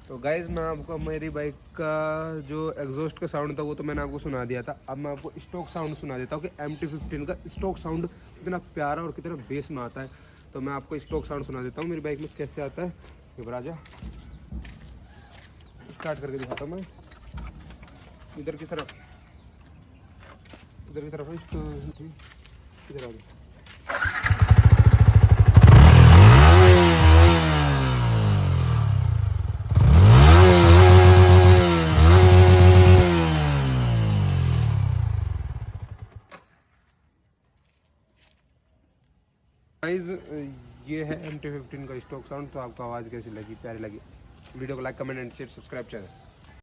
तो गाइज मैं आपको मेरी बाइक का जो एग्जॉस्ट का साउंड था वो तो मैंने आपको सुना दिया था। अब मैं आपको स्टॉक साउंड सुना देता हूँ कि MT-15 का स्टॉक साउंड कितना प्यारा और कितना बेस में आता है। तो मैं आपको स्टॉक साउंड सुना देता हूँ मेरी बाइक में कैसे आता है। युवराजा स्टार्ट करके दिखाता हूँ मैं। इधर की तरफ इधर आ गया। गाइस ये है MT-15 का स्टॉक साउंड। तो आपको आवाज़ कैसी लगी, प्यारी लगी? वीडियो को like comment and share subscribe channel.